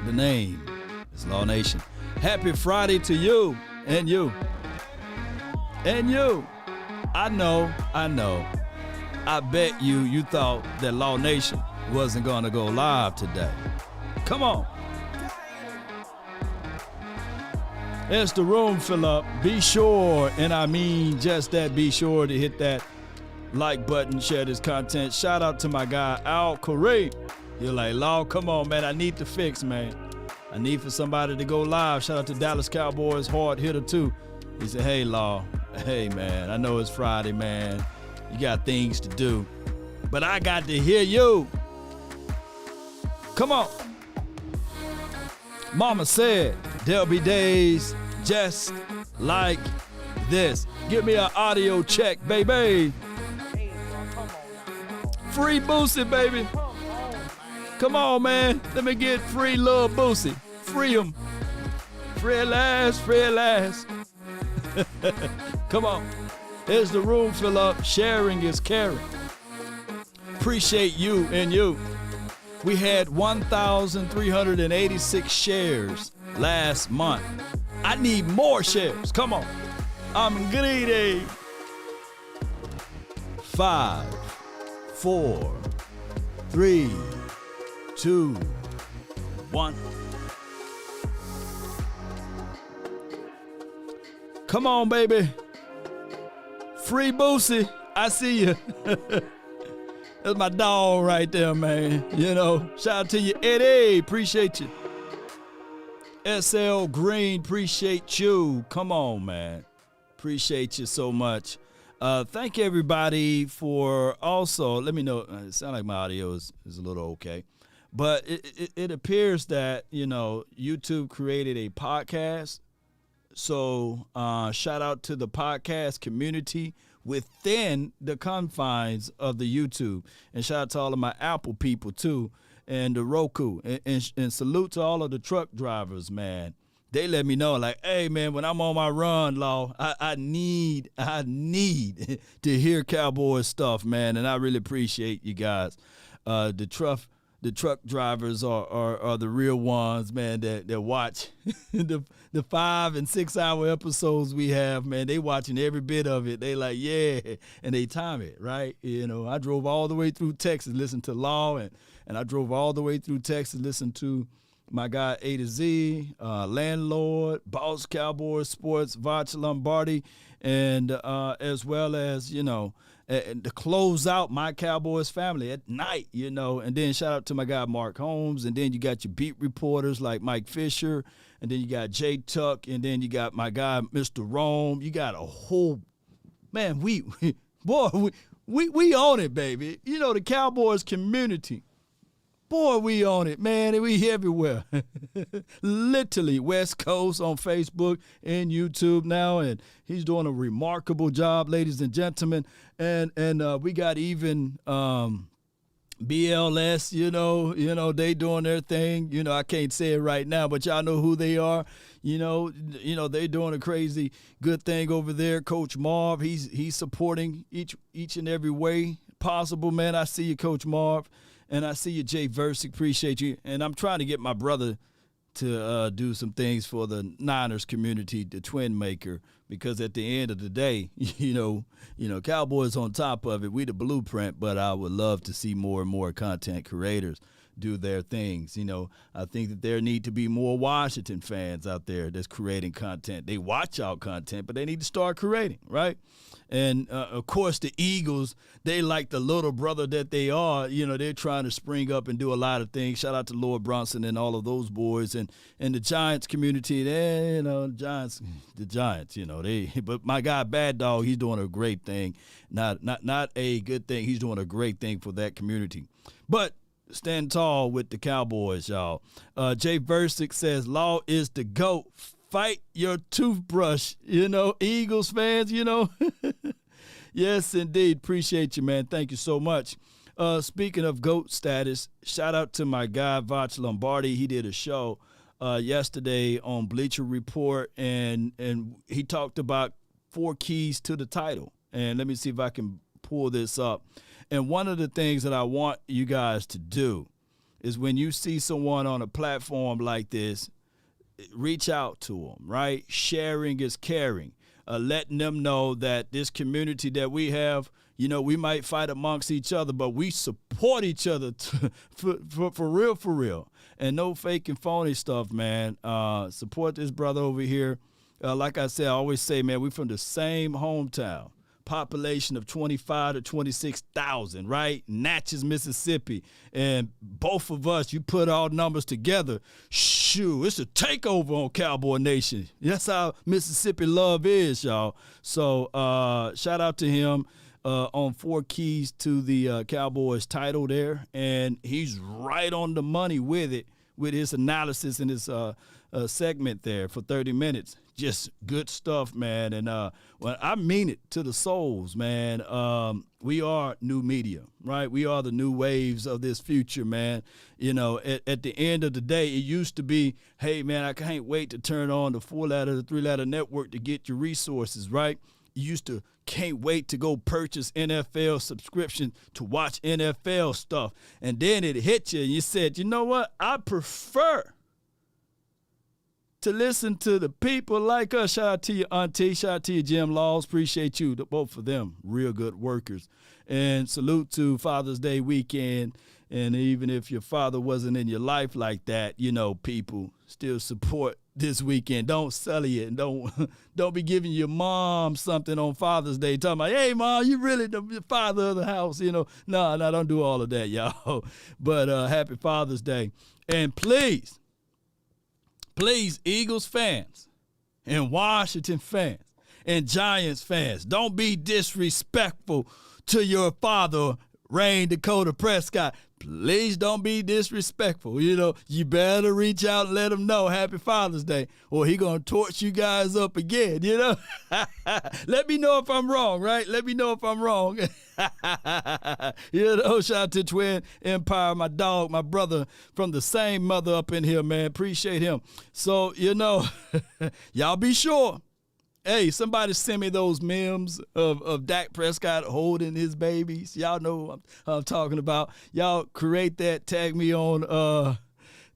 The name is Law Nation. Happy Friday to you and you. And you. I know. I bet you thought that Law Nation wasn't going to go live today. Come on. As the room fill up, be sure, and I mean just that, be sure to hit that like button, share this content. Shout out to my guy, Al Correa. You're like, Law, come on, man. I need to fix, man. I need for somebody to go live. Shout out to Dallas Cowboys hard hitter, too. He said, hey, Law. Hey, man. I know it's Friday, man. You got things to do. But I got to hear you. Come on. Mama said there'll be days just like this. Give me an audio check, baby. Free Boosie, baby. Come on, man. Let me get free little Boosie. Free him. Free at last, free at last. Come on. As the room fill up, sharing is caring. Appreciate you and you. We had 1,386 shares last month. I need more shares. Come on. I'm greedy. 5, 4, 3, 2, 1. Come on, baby. Free Boosie. I see you. That's my dog right there, man. You know, shout out to you, Eddie. Appreciate you. SL Green, appreciate you. Come on, man. Appreciate you so much. Thank everybody for also, let me know, it sounds like my audio is a little okay. But it appears that, you know, YouTube created a podcast. So shout out to the podcast community within the confines of the YouTube. And shout out to all of my Apple people, too, and the Roku. And salute to all of the truck drivers, man. They let me know, like, hey, man, when I'm on my run, Law, I need to hear Cowboys stuff, man. And I really appreciate you guys. The truck drivers are the real ones, man, that watch the 5 and 6 hour episodes we have, man. They watching every bit of it. They like, yeah, and they time it, right? You know, I drove all the way through Texas, listened to Law, and I drove all the way through Texas, listened to my guy A to Z, Landlord, Boss Cowboys Sports, Vach Lombardi, and as well as, you know, to close out my Cowboys family at night, you know, and then shout out to my guy Mark Holmes, and then you got your beat reporters like Mike Fisher, and then you got Jay Tuck, and then you got my guy Mr. Rome. You got a whole, man, we own it, baby. You know, the Cowboys community. Boy, we on it, man, and we everywhere. Literally, West Coast on Facebook and YouTube now, and he's doing a remarkable job, ladies and gentlemen. And we got even BLS, you know, they doing their thing. You know, I can't say it right now, but y'all know who they are. You know, they doing a crazy good thing over there. Coach Marv, he's supporting each and every way possible, man. I see you, Coach Marv. And I see you, Jay Versick. Appreciate you. And I'm trying to get my brother to do some things for the Niners community, the Twin Maker, because at the end of the day, you know, Cowboys on top of it. We the blueprint, but I would love to see more and more content creators do their things. You know, I think that there need to be more Washington fans out there that's creating content. They watch out content, but they need to start creating, right? And, of course, the Eagles, they like the little brother that they are. You know, they're trying to spring up and do a lot of things. Shout out to Lord Bronson and all of those boys. And the Giants community, you know, the Giants, you know. But my guy, Bad Dog, he's doing a great thing. Not a good thing. He's doing a great thing for that community. But stand tall with the Cowboys, y'all. Jay Versick says, Law is the GOAT. Fight your toothbrush, you know, Eagles fans, you know. Yes, indeed. Appreciate you, man. Thank you so much. Speaking of GOAT status, shout out to my guy, Vach Lombardi. He did a show yesterday on Bleacher Report, and he talked about 4 keys to the title. And let me see if I can pull this up. And one of the things that I want you guys to do is when you see someone on a platform like this, reach out to them, right? Sharing is caring. Letting them know that this community that we have, we might fight amongst each other, but we support each other for real. And no fake and phony stuff, man. Support this brother over here. Like I said, I always say, man, we from the same hometown. Population of 25 to 26,000, right? Natchez, Mississippi. And both of us, you put all numbers together, shoo, it's a takeover on Cowboy Nation. That's how Mississippi love is, y'all. So shout out to him on 4 keys to the Cowboys title there. And he's right on the money with it, with his analysis and his segment there for 30 minutes. Just good stuff, man. And well, I mean it to the souls, man. We are new media, right? We are the new waves of this future, man. At the end of the day, it used to be, hey, man, I can't wait to turn on the 4-letter, the 3-letter network to get your resources, right? You used to can't wait to go purchase NFL subscription to watch NFL stuff. And then it hit you and you said, you know what? I prefer to listen to the people like us. Shout out to you, Auntie. Shout out to you, Jim Laws. Appreciate you, both of them, real good workers. And salute to Father's Day weekend. And even if your father wasn't in your life like that, people still support this weekend. Don't sully it. And don't be giving your mom something on Father's Day talking about, hey, Mom, you really the father of the house. No, don't do all of that, y'all. But happy Father's Day. And please, Eagles fans and Washington fans and Giants fans, don't be disrespectful to your father, Rain Dakota Prescott. Please don't be disrespectful. You better reach out and let him know Happy Father's Day, or he going to torch you guys up again, Let me know if I'm wrong, right? Let me know if I'm wrong. Shout out to Twin Empire, my dog, my brother from the same mother up in here, man. Appreciate him. So, y'all be sure. Hey, somebody send me those memes of Dak Prescott holding his babies. Y'all know what I'm talking about. Y'all create that. Tag me on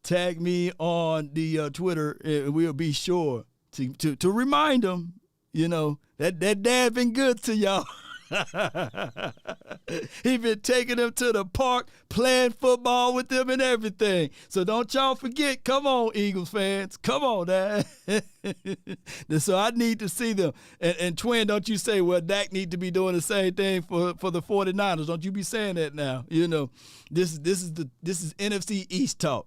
the Twitter, and we'll be sure to remind them, that dad been good to y'all. He been taking them to the park, playing football with them and everything. So don't y'all forget. Come on, Eagles fans. Come on, Dad. So I need to see them. And Twin, don't you say, well, Dak need to be doing the same thing for the 49ers. Don't you be saying that now. This is NFC East talk,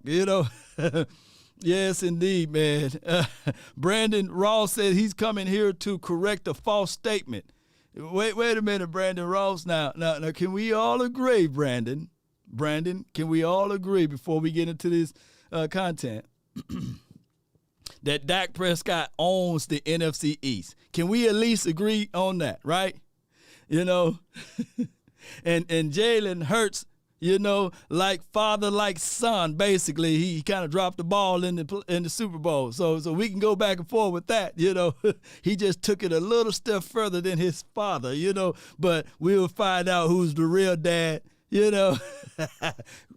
Yes, indeed, man. Brandon Ross said he's coming here to correct a false statement. Wait a minute, Brandon Ross. Now, can we all agree, Brandon? Can we all agree before we get into this content that Dak Prescott owns the NFC East? Can we at least agree on that, right? And Jalen Hurts, like father, like son, basically. He kind of dropped the ball in the Super Bowl. So we can go back and forth with that, He just took it a little step further than his father, But we'll find out who's the real dad,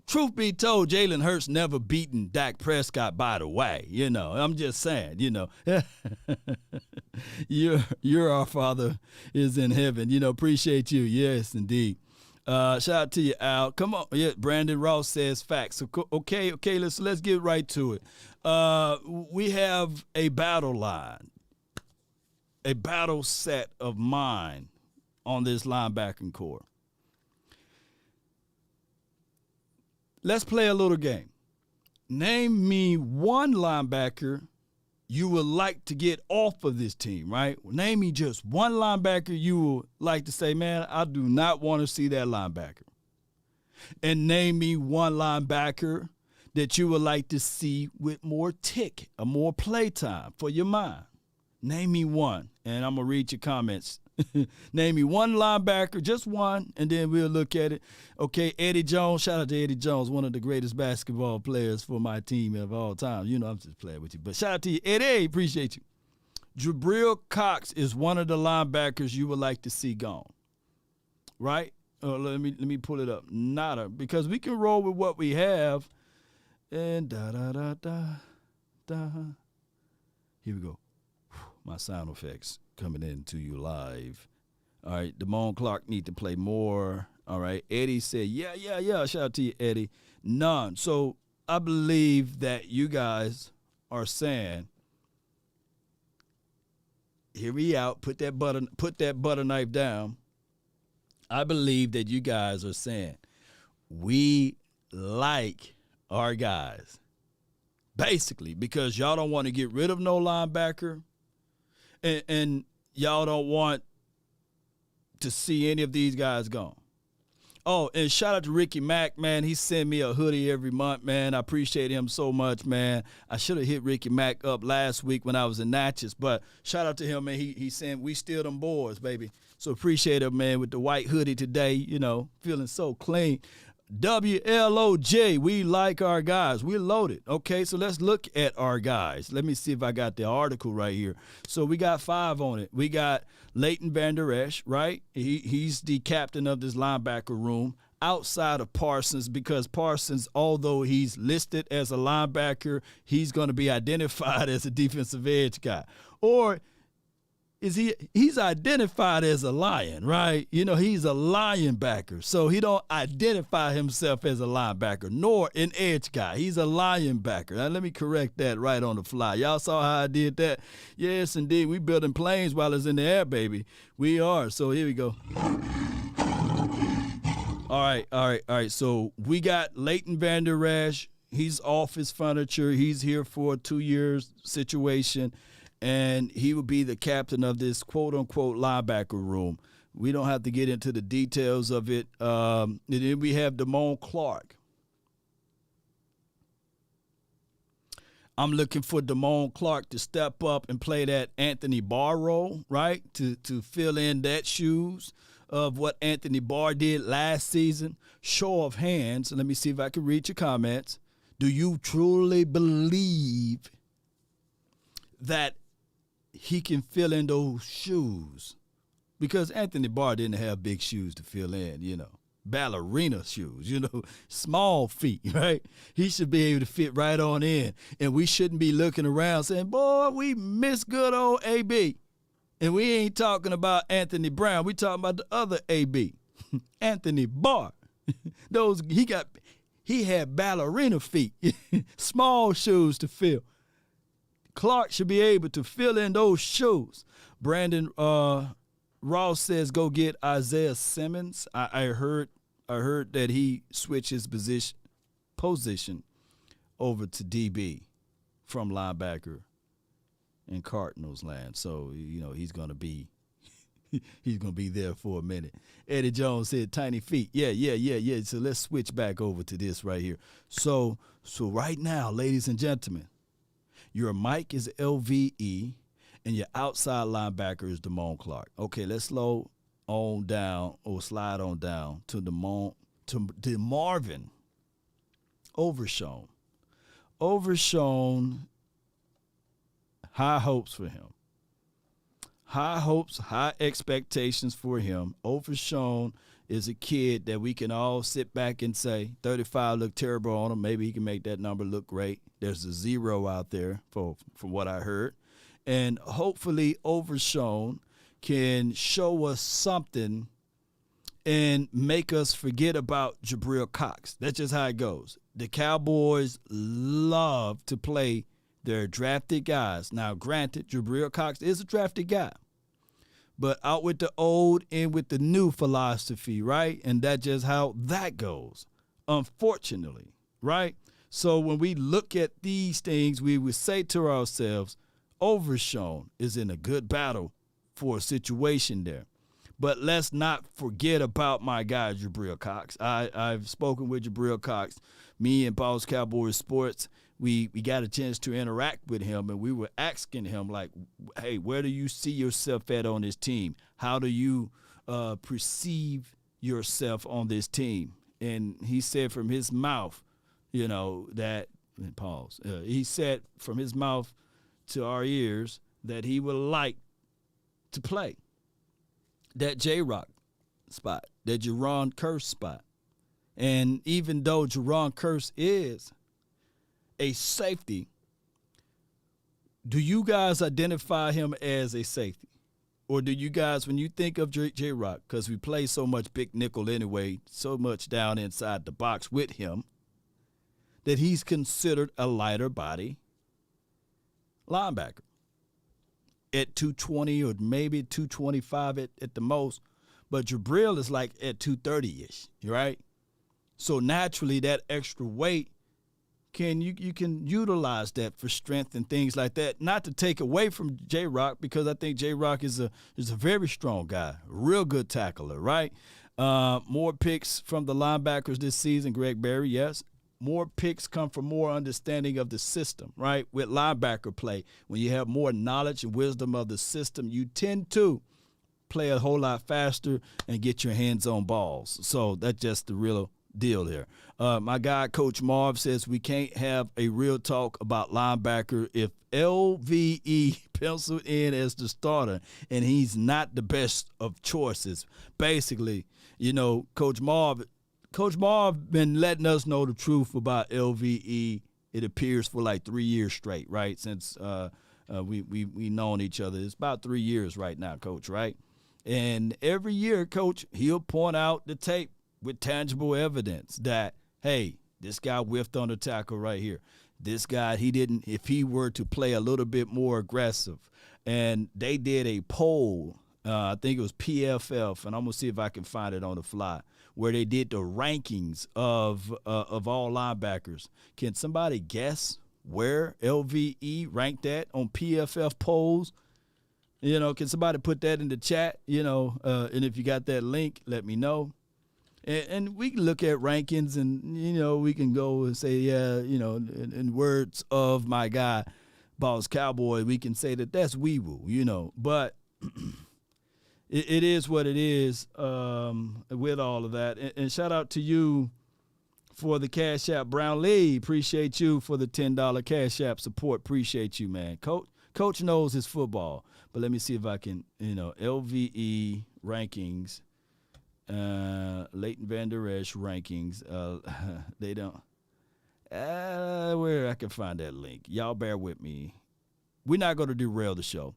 Truth be told, Jalen Hurts never beaten Dak Prescott, by the way. I'm just saying, Your our Father is in heaven. Appreciate you. Yes, indeed. Shout out to you, Al. Come on. Yeah, Brandon Ross says facts. Okay, let's get right to it. We have a battle line, a battle set of mine on this linebacking core. Let's play a little game. Name me one linebacker you would like to get off of this team, right? Name me just one linebacker you would like to say, man, I do not want to see that linebacker. And name me one linebacker that you would like to see with more tick, or more play time for your mind. Name me one, and I'm going to read your comments. Name me one linebacker, just one, and then we'll look at it. Okay, Eddie Jones. Shout out to Eddie Jones, one of the greatest basketball players for my team of all time. I'm just playing with you. But shout out to you, Eddie. Appreciate you. Jabril Cox is one of the linebackers you would like to see gone. Right? Let me pull it up. Nada. Because we can roll with what we have. And da. Here we go. My sound effects coming in to you live. All right, Damone Clark need to play more. All right, Eddie said, yeah. Shout out to you, Eddie. None. So I believe that you guys are saying, hear me out, put that butter knife down. I believe that you guys are saying, we like our guys. Basically, because y'all don't want to get rid of no linebacker, and y'all don't want to see any of these guys gone. Oh, and shout out to Ricky Mack, man. He sent me a hoodie every month, man. I appreciate him so much, man. I should have hit Ricky Mack up last week when I was in Natchez, but shout out to him, man. He saying we still them boys, baby. So appreciate him, man, with the white hoodie today, feeling so clean. WLOJ, we like our guys. We're loaded. Okay, so let's look at our guys. Let me see if I got the article right here. So we got 5 on it. We got Leighton Vander Esch, right? He's the captain of this linebacker room outside of Parsons, because Parsons, although he's listed as a linebacker, he's going to be identified as a defensive edge guy. Or he's identified as a lion, right? He's a linebacker. So he don't identify himself as a linebacker, nor an edge guy. He's a linebacker. Now, let me correct that right on the fly. Y'all saw how I did that? Yes, indeed. We building planes while it's in the air, baby. We are. So here we go. All right. So we got Leighton Vander Esch. He's off his furniture. He's here for a 2-year situation. And he will be the captain of this quote-unquote linebacker room. We don't have to get into the details of it. And then we have Damone Clark. I'm looking for Damone Clark to step up and play that Anthony Barr role, right, to fill in that shoes of what Anthony Barr did last season. Show of hands. Let me see if I can read your comments. Do you truly believe that he can fill in those shoes? Because Anthony Barr didn't have big shoes to fill in, ballerina shoes, small feet, right? He should be able to fit right on in. And we shouldn't be looking around saying, boy, we miss good old AB. And we ain't talking about Anthony Brown. We talking about the other AB, Anthony Barr. He had ballerina feet, small shoes to fill. Clark should be able to fill in those shoes. Brandon Ross says go get Isaiah Simmons. I heard that he switched his position over to DB from linebacker in Cardinals land. So, he's gonna be there for a minute. Eddie Jones said tiny feet. Yeah. So let's switch back over to this right here. So right now, ladies and gentlemen, your mic is LVE, and your outside linebacker is Damone Clark. Okay, let's slide on down to DeMarvin Overshown. Overshown, high hopes for him. High hopes, high expectations for him. Overshown is a kid that we can all sit back and say, 35 look terrible on him. Maybe he can make that number look great. There's a 0 out there from what I heard. And hopefully Overshown can show us something and make us forget about Jabril Cox. That's just how it goes. The Cowboys love to play their drafted guys. Now, granted, Jabril Cox is a drafted guy, but out with the old and with the new philosophy, right? And that's just how that goes, unfortunately, right? So when we look at these things, we would say to ourselves, Overshown is in a good battle for a situation there. But let's not forget about my guy, Jabril Cox. I've spoken with Jabril Cox. Me and Boss Cowboys Sports, we got a chance to interact with him, and we were asking him, like, hey, where do you see yourself at on this team? How do you perceive yourself on this team? And he said from his mouth, that, pause. He said from his mouth to our ears that he would like to play that J-Rock spot, that Jerron Curse spot. And even though Jerron Curse is a safety, do you guys identify him as a safety? Or do you guys, when you think of J-Rock, because we play so much big nickel anyway, so much down inside the box with him, that he's considered a lighter body linebacker at 220 or maybe 225 at the most. But Jabril is like at 230-ish, right? So naturally that extra weight, you can utilize that for strength and things like that. Not to take away from J-Rock, because I think J-Rock is a very strong guy, real good tackler, right? More picks from the linebackers this season, Greg Berry, yes. More picks come from more understanding of the system, right? With linebacker play, when you have more knowledge and wisdom of the system, you tend to play a whole lot faster and get your hands on balls. So that's just the real deal there. My guy, Coach Marv, says we can't have a real talk about linebacker if LVE penciled in as the starter and he's not the best of choices. Basically, Coach Marv been letting us know the truth about LVE, it appears, for like 3 years straight, right? Since we known each other. It's about 3 years right now, Coach, right? And every year, Coach, he'll point out the tape with tangible evidence that, hey, this guy whiffed on the tackle right here. This guy, if he were to play a little bit more aggressive. And they did a poll, I think it was PFF, and I'm going to see if I can find it on the fly, where they did the rankings of all linebackers. Can somebody guess where LVE ranked at on PFF polls? Can somebody put that in the chat? And if you got that link, let me know. And we can look at rankings and, we can go and say, yeah, in words of my guy, Boss Cowboy, we can say that that's wee-woo, But it is what it is with all of that. And shout out to you for the Cash App. Brown Lee, appreciate you for the $10 Cash App support. Appreciate you, man. Coach knows his football. But let me see if I can, LVE rankings. Leighton Vander Esch rankings. They don't. Where I can find that link. Y'all bear with me. We're not going to derail the show.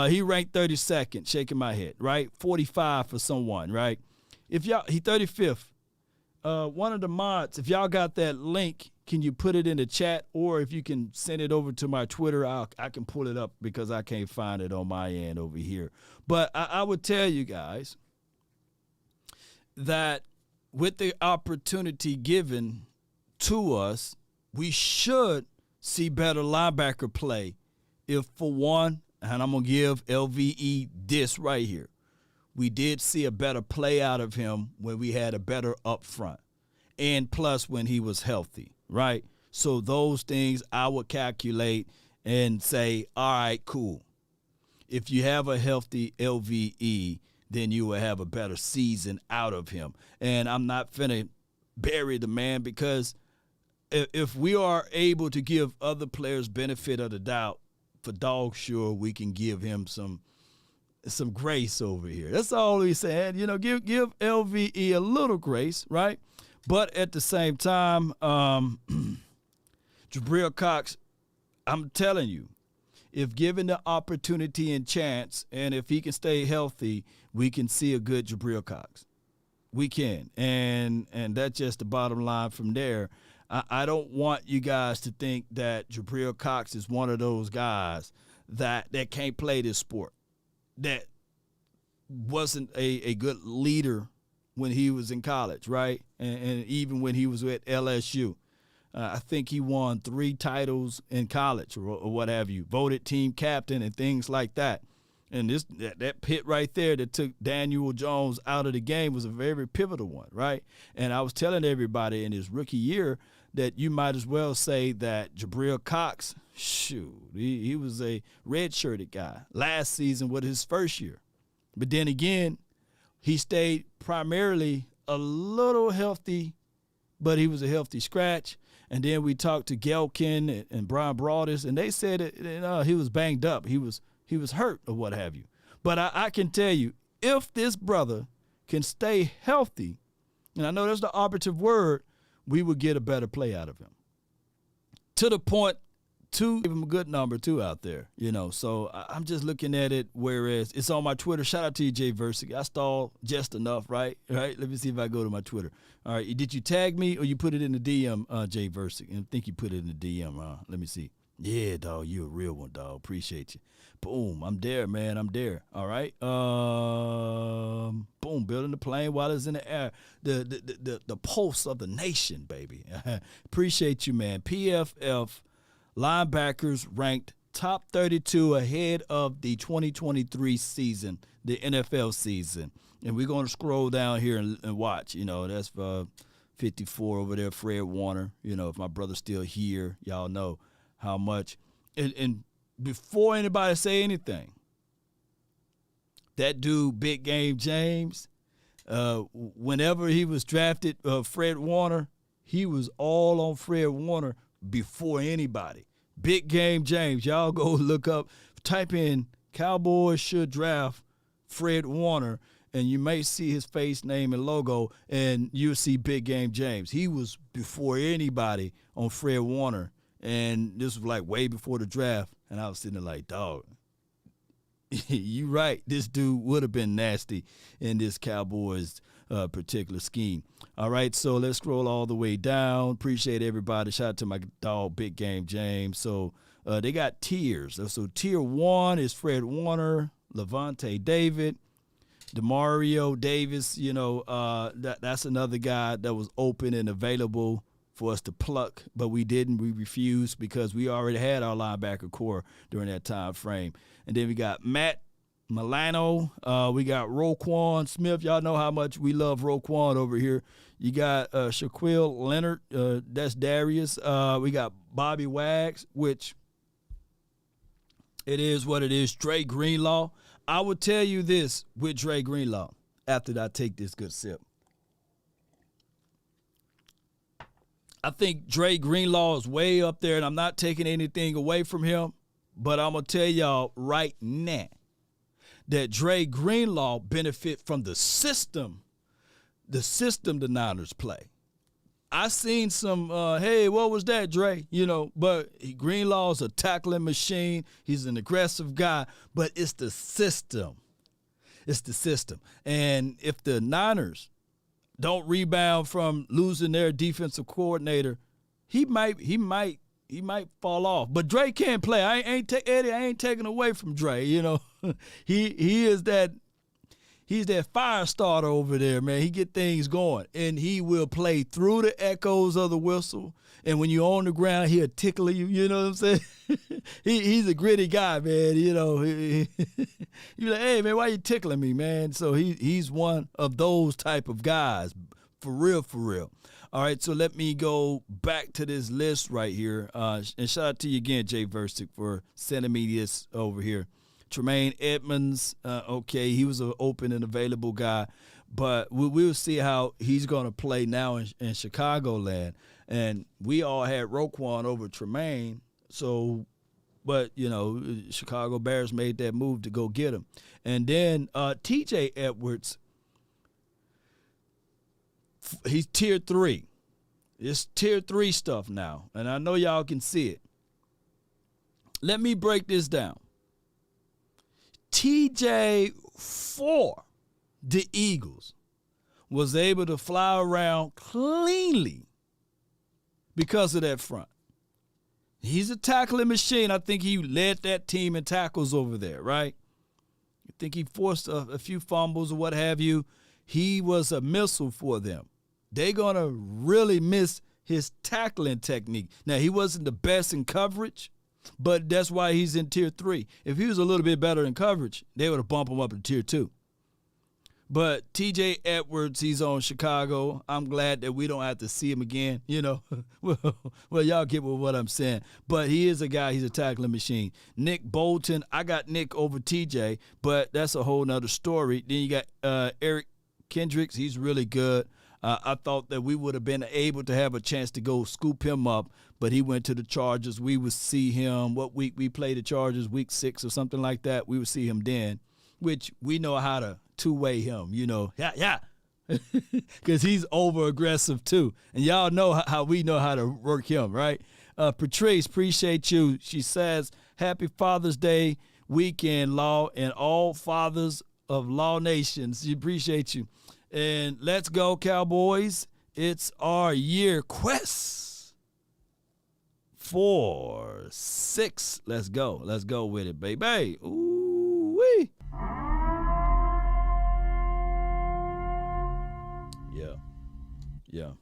He ranked 32nd, shaking my head, right? 45 for someone, right? He 35th. One of the mods, if y'all got that link, can you put it in the chat? Or if you can send it over to my Twitter, I can pull it up because I can't find it on my end over here. But I would tell you guys that with the opportunity given to us, we should see better linebacker play if, for one, and I'm going to give LVE this right here, we did see a better play out of him when we had a better up front, and plus when he was healthy, right? So those things I would calculate and say, all right, cool. If you have a healthy LVE, then you will have a better season out of him. And I'm not finna bury the man, because if we are able to give other players benefit of the doubt, for dog sure we can give him some grace over here. That's all he's saying. Give LVE a little grace, right? But at the same time, Jabril Cox, I'm telling you, if given the opportunity and chance, and if he can stay healthy, we can see a good Jabril Cox. We can. And that's just the bottom line from there. I don't want you guys to think that Jabril Cox is one of those guys that can't play this sport, that wasn't a good leader when he was in college, right? And even when he was at LSU. I think he won 3 titles in college or what have you, voted team captain and things like that. And that hit right there that took Daniel Jones out of the game was a very pivotal one, right? And I was telling everybody in his rookie year that you might as well say that Jabril Cox, he was a red-shirted guy last season with his first year. But then again, he stayed primarily a little healthy, but he was a healthy scratch. And then we talked to Gelkin and Brian Broadus, and they said he was banged up. He was hurt or what have you. But I can tell you, if this brother can stay healthy, and I know that's the operative word, we would get a better play out of him. to the point to give him a good number, too, out there, you know. So I'm just looking at it, whereas it's on my Twitter. Shout out to you, Jay Versick. I stalled just enough, right? Let me see if I go to my Twitter. All right, did you tag me or you put it in the DM, Jay Versick? I think you put it in the DM. Let me see. Yeah, dog, you a real one, dog. Appreciate you. Boom, I'm there, man. I'm there. All right. Boom, building the plane while it's in the air. The pulse of the nation, baby. Appreciate you, man. PFF linebackers ranked top 32 ahead of the 2023 season, the NFL season. And we're going to scroll down here and watch. You know, that's 54 over there, Fred Warner. You know, if my brother's still here, y'all know how much. And before anybody say anything, that dude, Big Game James, whenever he was drafted, Fred Warner, he was all on Fred Warner before anybody. Big Game James, y'all go look up, type in Cowboys should draft Fred Warner, and you may see his face, name, and logo, and you'll see Big Game James. He was before anybody on Fred Warner, and this was like way before the draft, and I was sitting there like, dog, you right, this dude would have been nasty in this Cowboys particular scheme. All right, so let's scroll all the way down. Appreciate everybody. Shout out to my dog, Big Game James. So they got tiers. So tier 1 is Fred Warner, Levante David, Demario Davis. You know, that's another guy that was open and available for us to pluck, but we didn't. We refused because we already had our linebacker core during that time frame. And then we got Matt Milano. We got Roquan Smith. Y'all know how much we love Roquan over here. You got Shaquille Leonard. That's Darius. We got Bobby Wags, which it is what it is. Dre Greenlaw. I will tell you this with Dre Greenlaw after I take this good sip. I think Dre Greenlaw is way up there, and I'm not taking anything away from him, but I'm going to tell y'all right now that Dre Greenlaw benefit from the system the Niners play. I seen some, hey, what was that, Dre? You know, but Greenlaw's a tackling machine. He's an aggressive guy, but it's the system. It's the system. And if the Niners don't rebound from losing their defensive coordinator, he might fall off. But Dre can't play. I ain't taking away from Dre. You know, he's that fire starter over there, man. He get things going, and he will play through the echoes of the whistle. And when you're on the ground, he'll tickle you. You know what I'm saying? He's a gritty guy, man. You know, you're like, hey, man, why you tickling me, man? So he's one of those type of guys, for real, for real. All right, so let me go back to this list right here. And shout out to you again, Jay Versick, for sending me this over here. Tremaine Edmonds, okay, he was an open and available guy, but we'll see how he's going to play now in Chicagoland. And we all had Roquan over Tremaine, so, but, you know, Chicago Bears made that move to go get him. And then TJ Edwards, he's tier 3. It's tier 3 stuff now, and I know y'all can see it. Let me break this down. TJ for the Eagles was able to fly around cleanly because of that front. He's a tackling machine. I think he led that team in tackles over there, right? I think he forced a few fumbles or what have you. He was a missile for them. They're going to really miss his tackling technique. Now, he wasn't the best in coverage, but that's why he's in tier 3. If he was a little bit better in coverage, they would have bumped him up to tier 2. But TJ Edwards, he's on Chicago. I'm glad that we don't have to see him again, you know. Well, y'all get what I'm saying. But he is a guy, he's a tackling machine. Nick Bolton, I got Nick over TJ, but that's a whole nother story. Then you got Eric Kendricks, he's really good. I thought that we would have been able to have a chance to go scoop him up, but he went to the Chargers. We would see him, what week we played the Chargers, week 6 or something like that. We would see him then, which we know how to two-way him, you know. Yeah. Because he's over-aggressive too. And y'all know how we know how to work him, right? Patrice, appreciate you. She says, happy Father's Day weekend, Law, and all fathers of Law Nations. She appreciate you. And let's go, Cowboys. It's our year quest for 6. Let's go. Let's go with it, baby. Ooh-wee. Yeah. Yeah.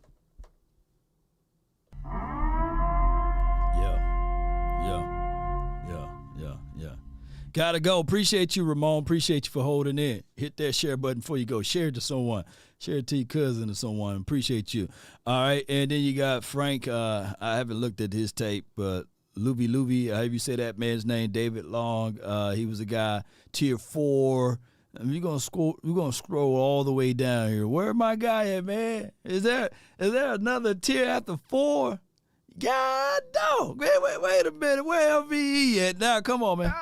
Yeah. Gotta go. Appreciate you, Ramon. Appreciate you for holding in. Hit that share button before you go. Share it to someone. Share it to your cousin or someone. Appreciate you. All right. And then you got Frank. I haven't looked at his tape, but Luby, however you say that man's name, David Long. He was a guy, tier 4. We're gonna scroll all the way down here. Where my guy at, man? Is there another tier after 4? God dog. Wait a minute. Where LVE at now? Come on, man.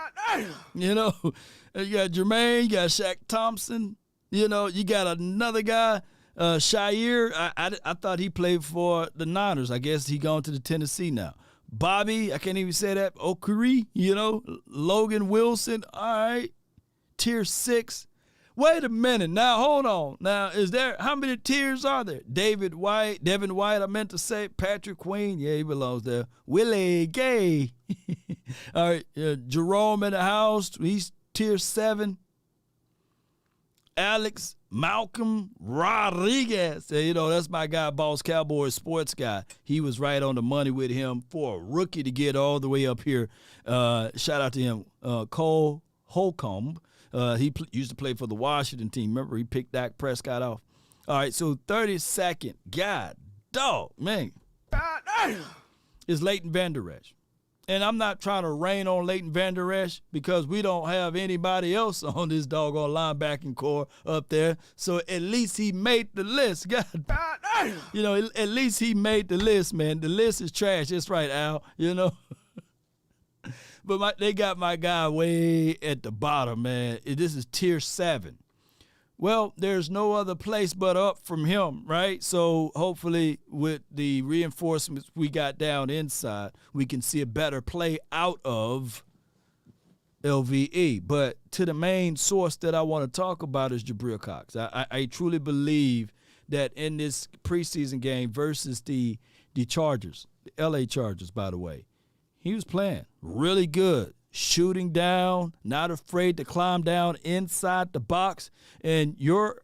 You know, you got Jermaine, you got Shaq Thompson. You know, you got another guy, Shair. I thought he played for the Niners. I guess he gone to the Tennessee now. Bobby, I can't even say that. Okuri, you know, Logan Wilson. All right. Tier 6. Wait a minute. Now, hold on. Now, how many tiers are there? Devin White, I meant to say. Patrick Queen. Yeah, he belongs there. Willie Gay. All right. Jerome in the house. He's tier 7. Alex Malcolm Rodriguez. You know, that's my guy, Boss Cowboys sports guy. He was right on the money with him for a rookie to get all the way up here. Shout out to him. Cole Holcomb. He used to play for the Washington team. Remember, he picked Dak Prescott off. All right, so 32nd. God, dog, man. Is Leighton Vander Esch. And I'm not trying to rain on Leighton Vander Esch because we don't have anybody else on this doggone linebacking core up there. So at least he made the list. God, you know, at least he made the list, man. The list is trash. That's right, Al, you know. But they got my guy way at the bottom, man. This is tier 7. Well, there's no other place but up from him, right? So hopefully with the reinforcements we got down inside, we can see a better play out of LVE. But to the main source that I want to talk about is Jabril Cox. I truly believe that in this preseason game versus the Chargers, the LA Chargers, by the way, he was playing really good, shooting down, not afraid to climb down inside the box. And your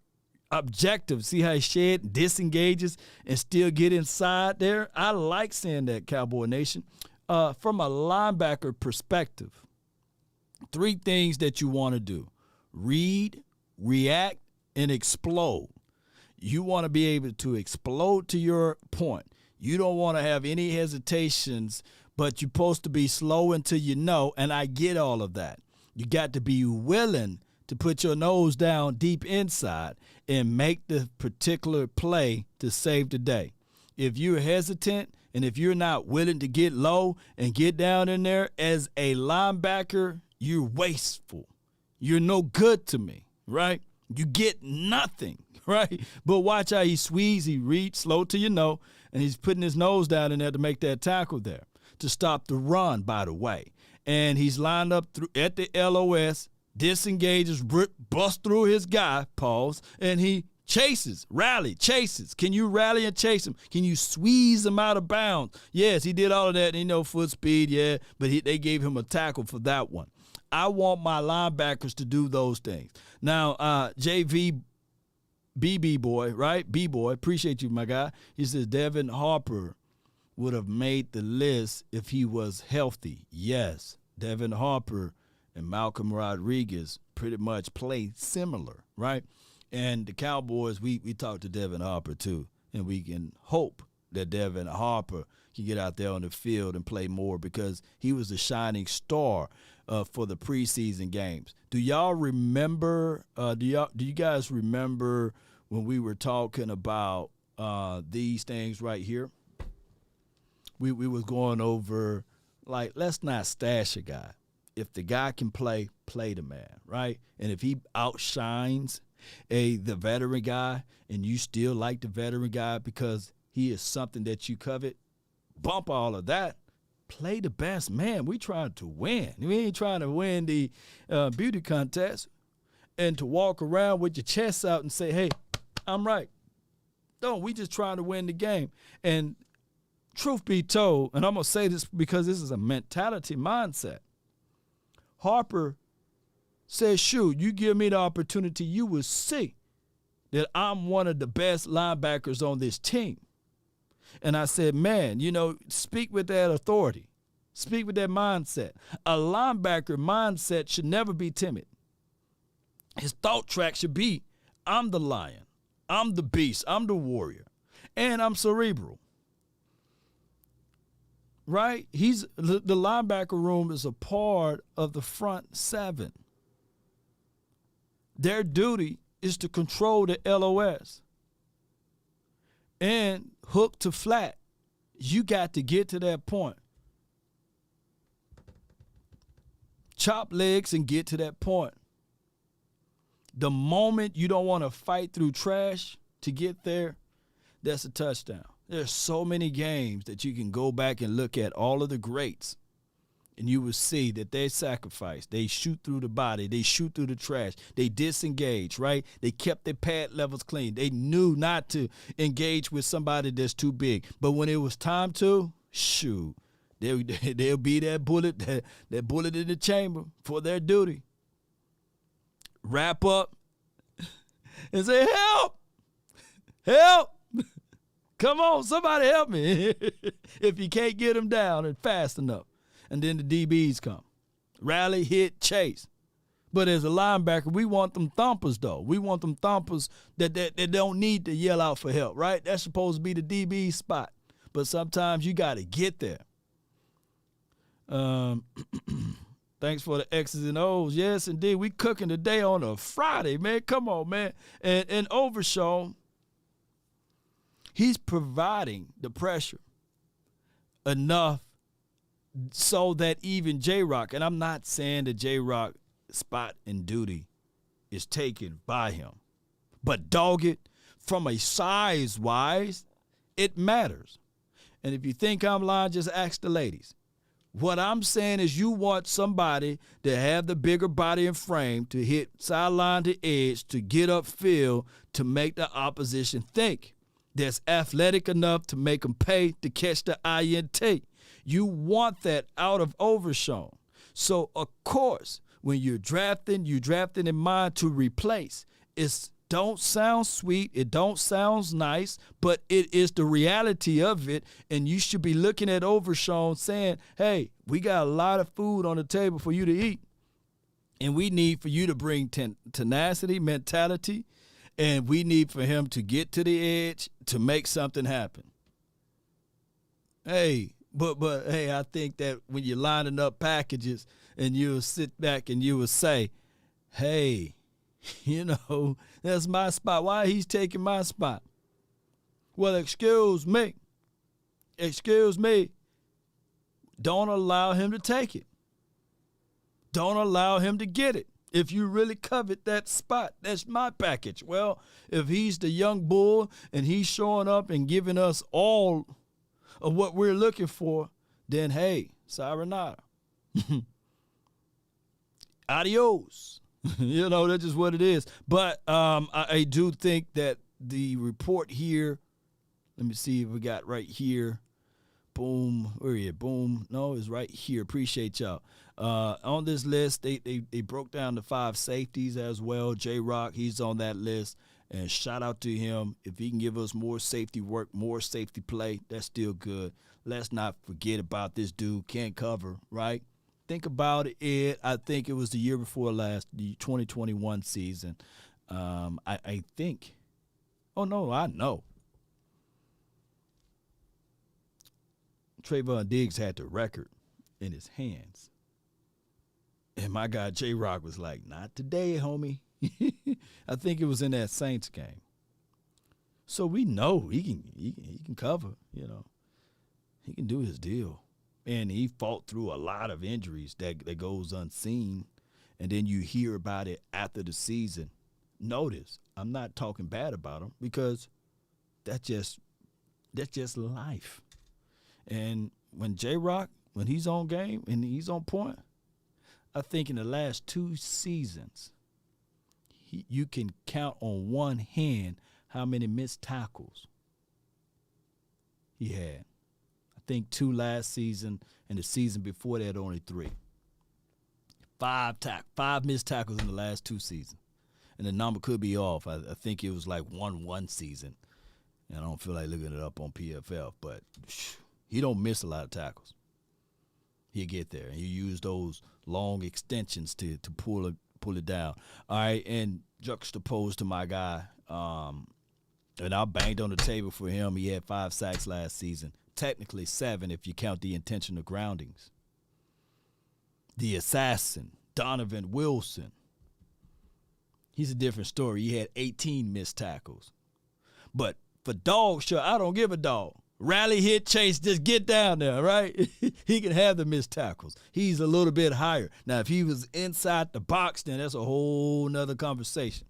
objective, see how he shed, disengages, and still get inside there? I like seeing that, Cowboy Nation. From a linebacker perspective, 3 things that you want to do: read, react, and explode. You want to be able to explode to your point. You don't want to have any hesitations, but you're supposed to be slow until you know, and I get all of that. You got to be willing to put your nose down deep inside and make the particular play to save the day. If you're hesitant and if you're not willing to get low and get down in there as a linebacker, you're wasteful. You're no good to me, right? You get nothing, right? But watch how he squeezes, he reads, slow till you know, and he's putting his nose down in there to make that tackle there, to stop the run, by the way. And he's lined up at the LOS, disengages, busts through his guy, pause, and he chases. Can you rally and chase him? Can you squeeze him out of bounds? Yes, he did all of that, and foot speed, yeah, but they gave him a tackle for that one. I want my linebackers to do those things. Now, JV BB boy, right? B-boy, appreciate you, my guy. He says Devin Harper would have made the list if he was healthy. Yes, Devin Harper and Malcolm Rodriguez pretty much play similar, right? And the Cowboys, we talked to Devin Harper too, and we can hope that Devin Harper can get out there on the field and play more because he was the shining star for the preseason games. Do y'all remember? Do you guys remember when we were talking about these things right here? We was going over, like, let's not stash a guy. If the guy can play the man, right? And if he outshines the veteran guy and you still like the veteran guy because he is something that you covet, bump all of that. play the best man. We trying to win. We ain't trying to win the beauty contest and to walk around with your chest out and say, hey, I'm right. No, we just trying to win the game. And truth be told, and I'm going to say this because this is a mentality mindset, Harper says, shoot, you give me the opportunity, you will see that I'm one of the best linebackers on this team. And I said, man, speak with that authority. Speak with that mindset. A linebacker mindset should never be timid. His thought track should be, I'm the lion. I'm the beast. I'm the warrior. And I'm cerebral. Right? The linebacker room is a part of the front seven. Their duty is to control the LOS. And hook to flat. You got to get to that point. Chop legs and get to that point. The moment you don't want to fight through trash to get there, that's a touchdown. There's so many games that you can go back and look at all of the greats, and you will see that they sacrifice. They shoot through the body. They shoot through the trash. They disengage, right? They kept their pad levels clean. They knew not to engage with somebody that's too big. But when it was time to, shoot, they'll be that bullet in the chamber for their duty. Wrap up and say, help, help. Come on, somebody help me. If you can't get them down and fast enough. And then the DBs come. Rally, hit, chase. But as a linebacker, we want them thumpers, though. We want them thumpers that don't need to yell out for help, right? That's supposed to be the DB spot. But sometimes you got to get there. Thanks for the X's and O's. Yes, indeed. We cooking today on a Friday, man. Come on, man. And Overshown, he's providing the pressure enough so that even J-Rock, and I'm not saying that J-Rock spot and duty is taken by him, but dog it, from a size-wise, it matters. And if you think I'm lying, just ask the ladies. What I'm saying is you want somebody to have the bigger body and frame to hit sideline to edge, to get upfield, to make the opposition think. That's athletic enough to make them pay to catch the INT. You want that out of Overshown. So, of course, when you're drafting in mind to replace. It don't sound sweet. It don't sound nice, but it is the reality of it. And you should be looking at Overshown saying, hey, we got a lot of food on the table for you to eat. And we need for you to bring tenacity, mentality, and we need for him to get to the edge to make something happen. Hey, but hey, I think that when you're lining up packages and you'll sit back and you will say, hey, that's my spot. Why he's taking my spot? Well, excuse me. Don't allow him to take it. Don't allow him to get it. If you really covet that spot, that's my package. Well, if he's the young bull and he's showing up and giving us all of what we're looking for, then hey, sayonara. Adios. That's just what it is. But I do think that the report here, let me see if we got right here. Boom. Where are you? Boom. No, it's right here. Appreciate y'all. On this list, they broke down the 5 safeties as well. J-Rock, he's on that list. And shout out to him. If he can give us more safety work, more safety play, that's still good. Let's not forget about this dude. Can't cover, right? Think about it. I think it was the year before last, the 2021 season. I think. Oh, no, I know. Trayvon Diggs had the record in his hands. And my guy J-Rock was like, not today, homie. I think it was in that Saints game. So we know he can cover, He can do his deal. And he fought through a lot of injuries that goes unseen. And then you hear about it after the season. Notice, I'm not talking bad about him because that's just life. And when J-Rock when he's on game and he's on point, I think in the last 2 seasons, you can count on one hand how many missed tackles he had. I think 2 last season, and the season before that only 3. 5 missed tackles in the last 2 seasons. And the number could be off. I think it was like 1 season. And I don't feel like looking it up on PFF, but he don't miss a lot of tackles. He'll get there. And he used those long extensions to pull it down. All right, and juxtaposed to my guy, and I banged on the table for him. He had 5 sacks last season. Technically 7 if you count the intentional groundings. The assassin, Donovan Wilson. He's a different story. He had 18 missed tackles. But for dog show, I don't give a dog. Rally, hit, chase, just get down there, right? He can have the missed tackles. He's a little bit higher. Now, if he was inside the box, then that's a whole nother conversation.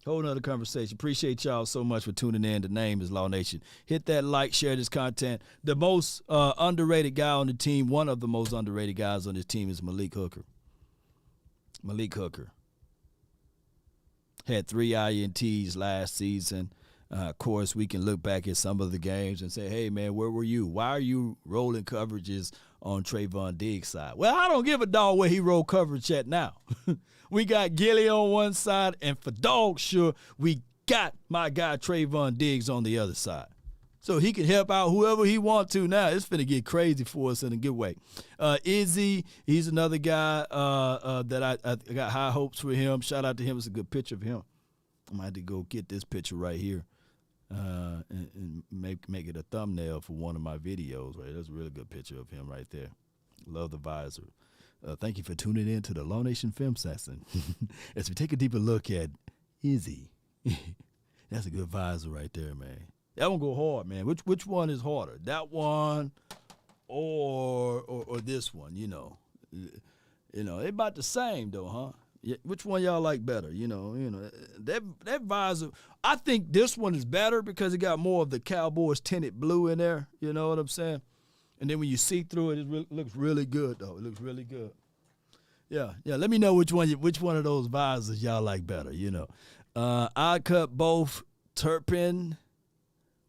Whole nother conversation. Appreciate y'all so much for tuning in. The name is Law Nation. Hit that like, share this content. The most underrated guy on the team, one of the most underrated guys on this team is Malik Hooker. Malik Hooker had 3 INTs last season. Of course, we can look back at some of the games and say, hey, man, where were you? Why are you rolling coverages on Trayvon Diggs' side? Well, I don't give a dog where he roll coverage at now. We got Gilly on one side, and for dog sure, we got my guy Trayvon Diggs on the other side. So he can help out whoever he wants to now. It's finna get crazy for us in a good way. Izzy, he's another guy that I got high hopes for him. Shout out to him. It's a good picture of him. I might have to go get this picture right here and make it a thumbnail for one of my videos. Right, that's a really good picture of him right there. Love the visor. Thank you for tuning in to the Law Nation Film Session. As we take a deeper look at Izzy. That's a good visor right there, man. That one go hard, man. Which one is harder? That one or this one, you know. They about the same though, huh? Yeah, which one y'all like better? You know, that visor. I think this one is better because it got more of the Cowboys tinted blue in there. You know what I'm saying? And then when you see through it, it looks really good though. It looks really good. Yeah. Let me know which one of those visors y'all like better. You know, I cut both Turpin.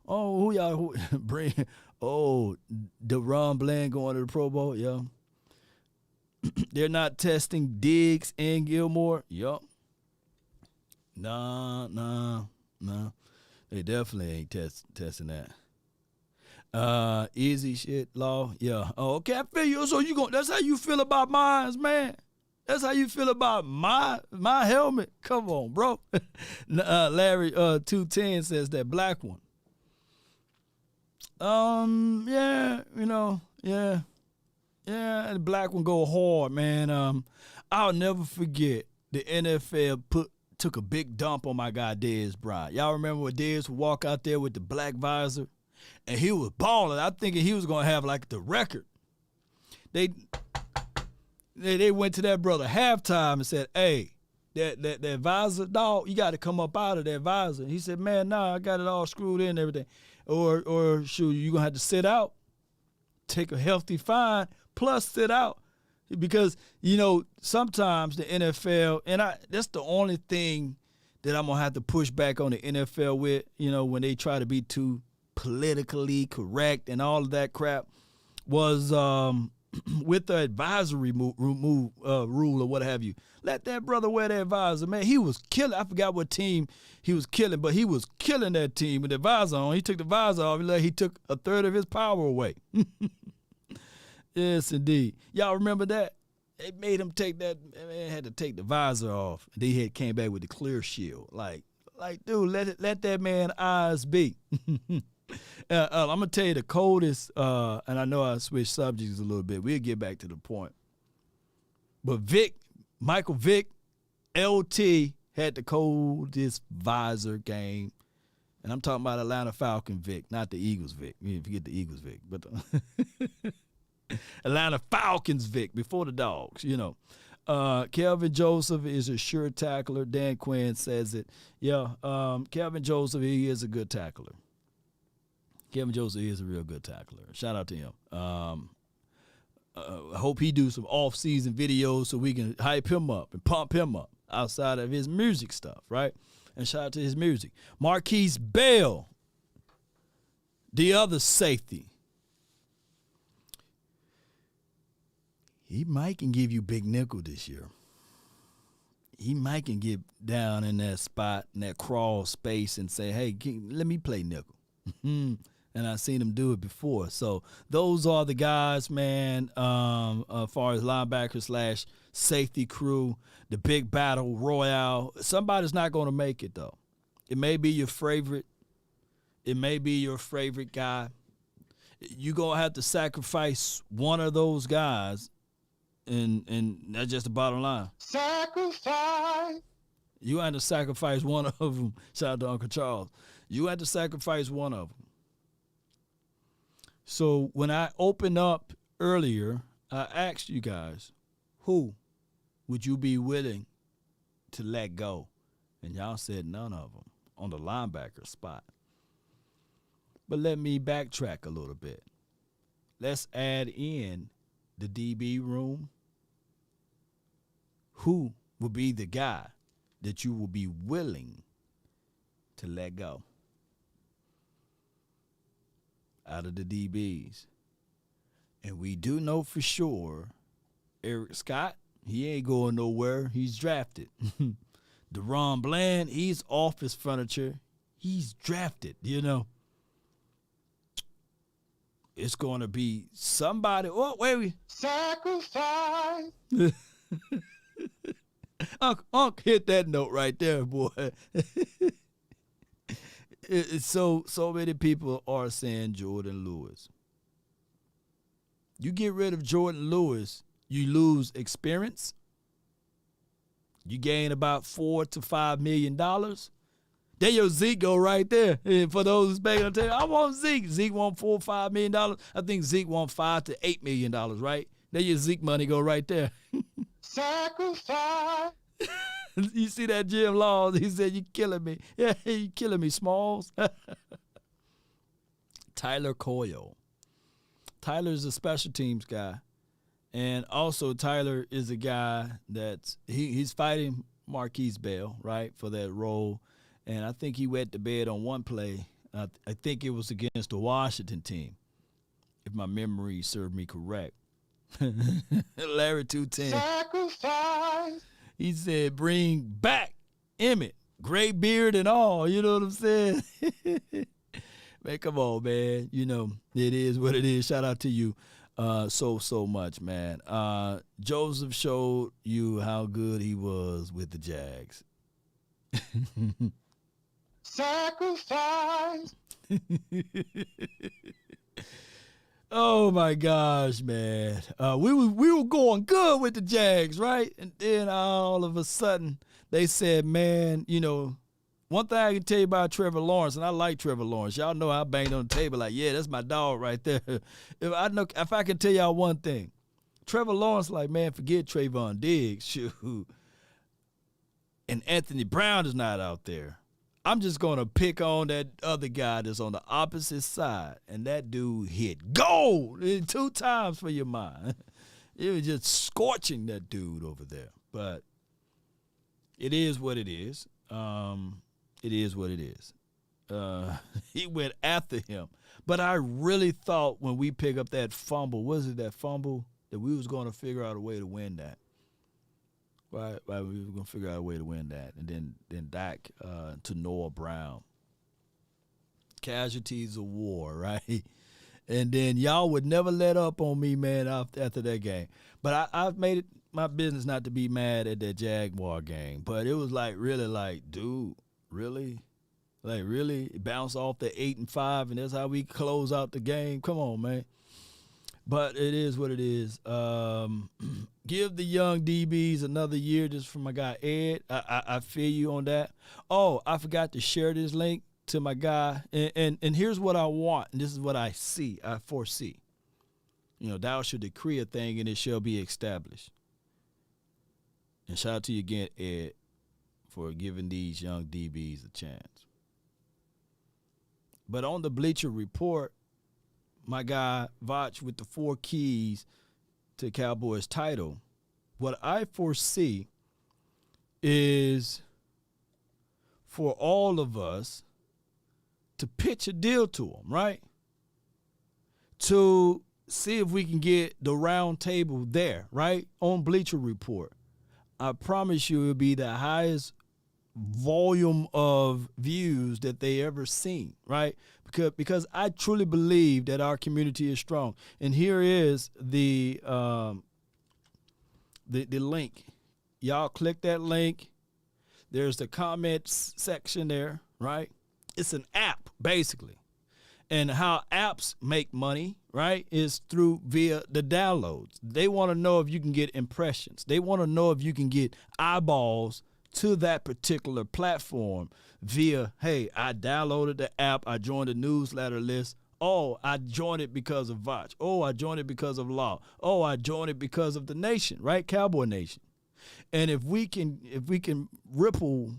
Oh, who y'all bring? Oh, DeRon Bland going to the Pro Bowl. Yeah. They're not testing Diggs and Gilmore. Yup. Nah. They definitely ain't testing that. Easy shit, Law. Yeah. Oh, okay, I feel you. So that's how you feel about mine, man. That's how you feel about my helmet. Come on, bro. Larry 210 says that black one. Yeah, the black one go hard, man. I'll never forget the NFL took a big dump on my guy Dez Bryant. Y'all remember when Dez would walk out there with the black visor? And he was balling. I'm thinking he was going to have like the record. They went to that brother halftime and said, hey, that visor, dog, you got to come up out of that visor. He said, man, nah, I got it all screwed in and everything. Or shoot, you're going to have to sit out, take a healthy fine, plus sit out. Because, sometimes the NFL, and that's the only thing that I'm going to have to push back on the NFL with, when they try to be too politically correct and all of that crap, was with the advisory rule or what have you. Let that brother wear that visor, man. He was killing. I forgot what team he was killing, but he was killing that team with the visor on. He took the visor off. He took a third of his power away. Yes, indeed. Y'all remember that? They made him take that. Man, had to take the visor off. They came back with the clear shield. Like, dude, let that man eyes be. I'm gonna tell you the coldest, and I know I switched subjects a little bit. We'll get back to the point. But Michael Vick, LT had the coldest visor game, and I'm talking about Atlanta Falcon Vick, not the Eagles Vick. You forget the Eagles Vick, but Atlanta Falcons Vick before the Dogs. Kelvin Joseph is a sure tackler. Dan Quinn says it. Yeah, Kelvin Joseph, he is a good tackler. Kevin Joseph is a real good tackler. Shout out to him. I hope he do some off-season videos so we can hype him up and pump him up outside of his music stuff, right? And shout out to his music. Marquise Bell, the other safety. He might can give you big nickel this year. He might can get down in that spot, in that crawl space and say, hey, let me play nickel. And I've seen him do it before. So those are the guys, man, as far as linebacker / safety crew, the big battle royale. Somebody's not going to make it, though. It may be your favorite. It may be your favorite guy. You're going to have to sacrifice one of those guys, and that's just the bottom line. Sacrifice. You had to sacrifice one of them. Shout out to Uncle Charles. You had to sacrifice one of them. So when I opened up earlier, I asked you guys, who would you be willing to let go? And y'all said none of them on the linebacker spot. But let me backtrack a little bit. Let's add in the DB room. Who would be the guy that you will be willing to let go out of the DBs? And we do know for sure Eric Scott, he ain't going nowhere. He's drafted. DeRon Bland, he's off his furniture. He's drafted, you know. It's going to be somebody. Oh, wait. Sacrifice. Unc hit that note right there, boy. It's so many people are saying Jordan Lewis. You get rid of Jordan Lewis, you lose experience. You gain about $4 to $5 million. There your Zeke go right there. And for those who's back on the table, I want Zeke. Zeke want $4 or $5 million. I think Zeke want $5 to $8 million, right? There your Zeke money go right there. Sacrifice. You see that Jim Laws? He said, "You killing me." Yeah, you killing me, Smalls. Tyler Coyle. Tyler's a special teams guy. And also Tyler is a guy that's he's fighting Marquise Bell, right, for that role. And I think he wet the bed on one play. I think it was against the Washington team, if my memory served me correct. Larry 210. Sacrifice. He said, "Bring back Emmett, gray beard and all." You know what I'm saying? Man, come on, man. You know, it is what it is. Shout out to you so much, man. Joseph showed you how good he was with the Jags. Sacrifice. Oh my gosh, man. We were going good with the Jags, right? And then all of a sudden they said, man, you know, one thing I can tell you about Trevor Lawrence, and I like Trevor Lawrence. Y'all know I banged on the table like, yeah, that's my dog right there. If I can tell y'all one thing, Trevor Lawrence, like, man, forget Trayvon Diggs, shoot. And Anthony Brown is not out there. I'm just going to pick on that other guy that's on the opposite side, and that dude hit gold 2 times for your mind. It was just scorching that dude over there. But it is what it is. It is what it is. He went after him. But I really thought when we pick up that fumble, that fumble, that we was going to figure out a way to win that. Right, we were going to figure out a way to win that. And then Dak to Noah Brown. Casualties of war, right? And then y'all would never let up on me, man, after that game. But I've made it my business not to be mad at that Jaguar game. But it was like, really, like, dude, really? Like, really? Bounce off the 8-5, and that's how we close out the game? Come on, man. But it is what it is. Give the young DBs another year, just from my guy Ed. I feel you on that. Oh, I forgot to share this link to my guy. And here's what I want, and this is what I foresee. You know, thou shall decree a thing, and it shall be established. And shout out to you again, Ed, for giving these young DBs a chance. But on the Bleacher Report, my guy Vach with the 4 keys to Cowboys title, what I foresee is for all of us to pitch a deal to them, right? To see if we can get the round table there, right? On Bleacher Report. I promise you it'll be the highest volume of views that they ever seen, right? Because I truly believe that our community is strong. And here is the link. Y'all click that link. There's the comments section there, right? It's an app, basically. And how apps make money, right, is via the downloads. They want to know if you can get impressions. They want to know if you can get eyeballs to that particular platform via, hey, I downloaded the app, I joined the newsletter list. Oh, I joined it because of Vach. Oh, I joined it because of Law. Oh, I joined it because of the nation, right? Cowboy Nation. And if we can ripple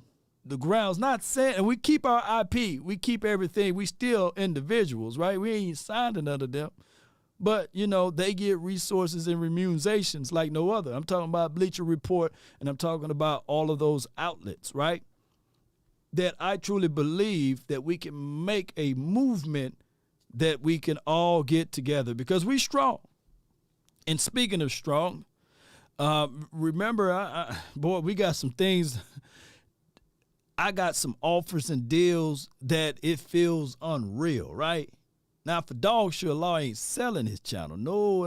the grounds, not saying, and we keep our IP, we keep everything, we still individuals, right? We ain't signed to none of them. But, you know, they get resources and remunerations like no other. I'm talking about Bleacher Report, and I'm talking about all of those outlets, right? That I truly believe that we can make a movement that we can all get together because we strong. And speaking of strong, remember, boy, we got some things. I got some offers and deals that it feels unreal, right? Now, for dog sure, Law ain't selling his channel. No.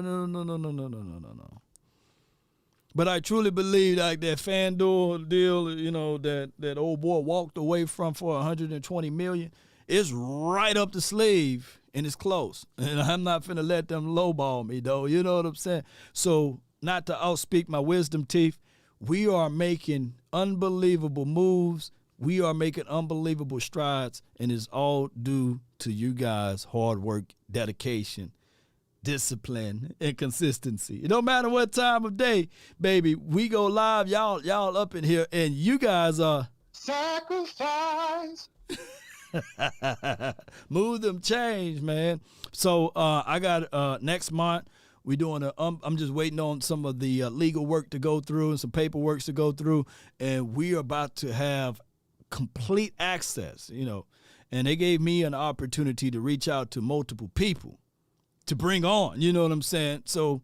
But I truly believe like that FanDuel deal, you know, that old boy walked away from for $120 million, it's right up the sleeve and it's close. And I'm not finna let them lowball me, though. You know what I'm saying? So, not to outspeak my wisdom teeth, we are making unbelievable moves. We are making unbelievable strides, and it's all due to you guys' hard work, dedication, discipline, and consistency. It don't matter what time of day, baby. We go live, y'all up in here, and you guys are sacrifice. Move them change, man. So I got next month. We're doing I'm just waiting on some of the legal work to go through and some paperwork to go through, and we are about to have complete access, you know, and they gave me an opportunity to reach out to multiple people to bring on, you know what I'm saying? So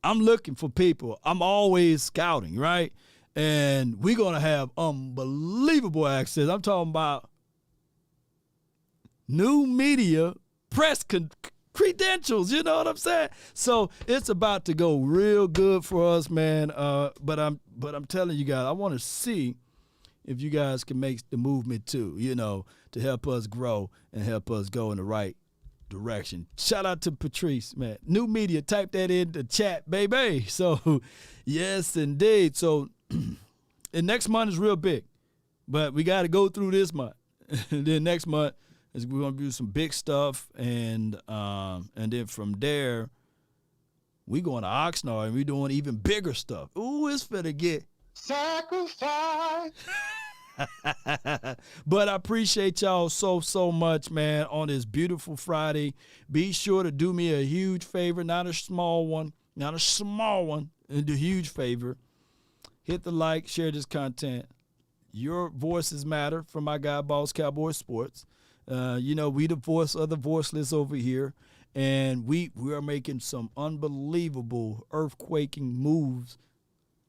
I'm looking for people. I'm always scouting, right? And we're going to have unbelievable access. I'm talking about new media press credentials, you know what I'm saying? So it's about to go real good for us, man. But I'm telling you guys, I want to see if you guys can make the movement too, you know, to help us grow and help us go in the right direction. Shout out to Patrice, man. New media, type that in the chat, baby. So, yes, indeed. So, and next month is real big, but we got to go through this month. And then next month is we're going to do some big stuff, and then from there, we going to Oxnard and we doing even bigger stuff. Ooh, it's finna get sacrifice. But I appreciate y'all so much, man, on this beautiful Friday. Be sure to do me a huge favor, not a small one, and a huge favor. Hit the like, share this content. Your voices matter from my guy, Boss Cowboy Sports. You know, we the voice of the voiceless over here, and we are making some unbelievable earthquaking moves.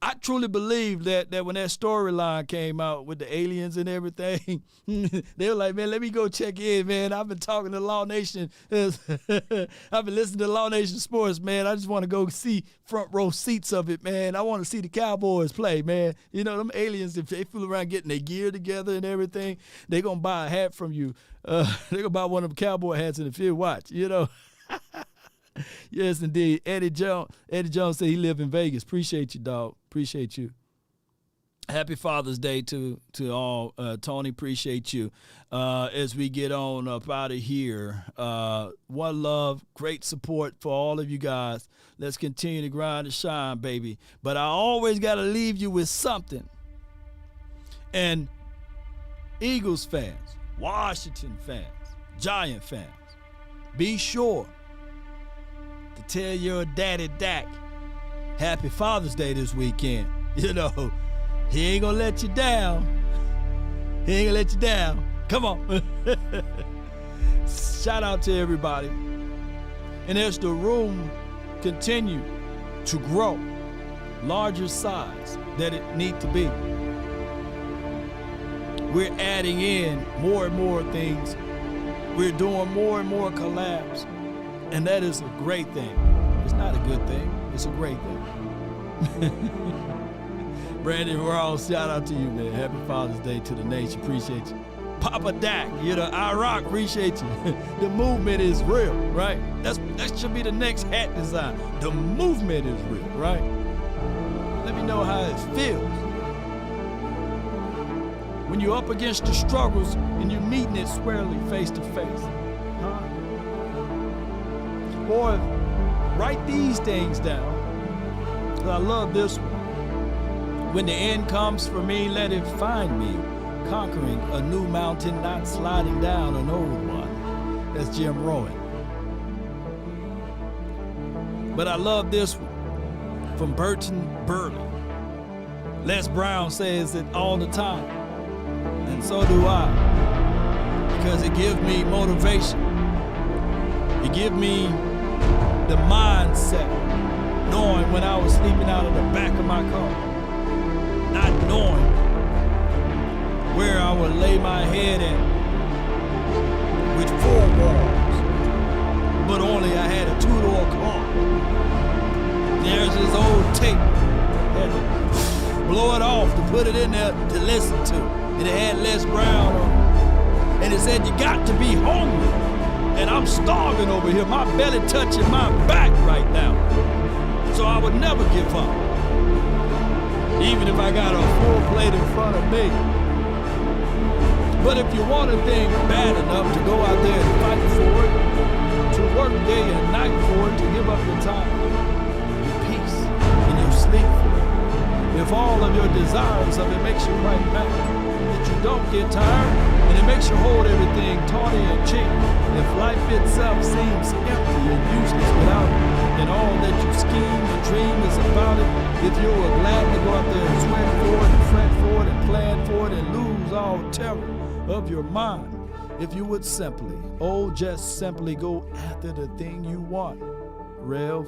I truly believe that when that storyline came out with the aliens and everything, they were like, man, let me go check in, man. I've been talking to Law Nation. I've been listening to Law Nation Sports, man. I just want to go see front row seats of it, man. I want to see the Cowboys play, man. You know, them aliens, if they fool around getting their gear together and everything, they going to buy a hat from you. They going to buy one of them cowboy hats in the field watch, you know. Yes, indeed. Eddie Jones said he lived in Vegas. Appreciate you, dog. Appreciate you. Happy Father's Day to all. Tony, appreciate you. As we get on up out of here, one love, great support for all of you guys. Let's continue to grind and shine, baby. But I always got to leave you with something. And Eagles fans, Washington fans, Giant fans, be sure to tell your daddy Dak Happy Father's Day this weekend. You know, he ain't gonna let you down. He ain't gonna let you down. Come on. Shout out to everybody. And as the room continue to grow, larger size that it need to be, we're adding in more and more things. We're doing more and more collabs. And that is a great thing. It's not a good thing. It's a great thing. Brandon Rawls, shout out to you, man. Happy Father's Day to the nation. Appreciate you. Papa Dak, you know, Iraq, appreciate you. The movement is real, right? That should be the next hat design. The movement is real, right? Let me know how it feels when you're up against the struggles and you're meeting it squarely face to face. Huh? Or write these things down. I love this one. When the end comes for me, let it find me conquering a new mountain, not sliding down an old one. That's Jim Rowan. But I love this one from Burton Burley. Les Brown says it all the time, and so do I, because it gives me motivation. It gives me the mindset, knowing when I was sleeping out of the back of my car, not knowing where I would lay my head at with 4 walls, but only I had a 2-door car. There's this old tape, had to blow it off to put it in there to listen to. And it had Les Brown on it. And it said, you got to be hungry. And I'm starving over here, my belly touching my back right now. So I would never give up, even if I got a full plate in front of me. But if you want a thing bad enough to go out there and fight for it, to work day and night for it, to give up your time, your peace, and your sleep for it, if all of your desires of it makes you right back, that you don't get tired, and it makes you hold everything tawny and cheap, if life itself seems empty and useless without it, and all that you scheme and dream is about it, if you were glad to go out there and sweat for it and fret for it and plan for it and lose all terror of your mind, if you would simply, just simply go after the thing you want. Rev,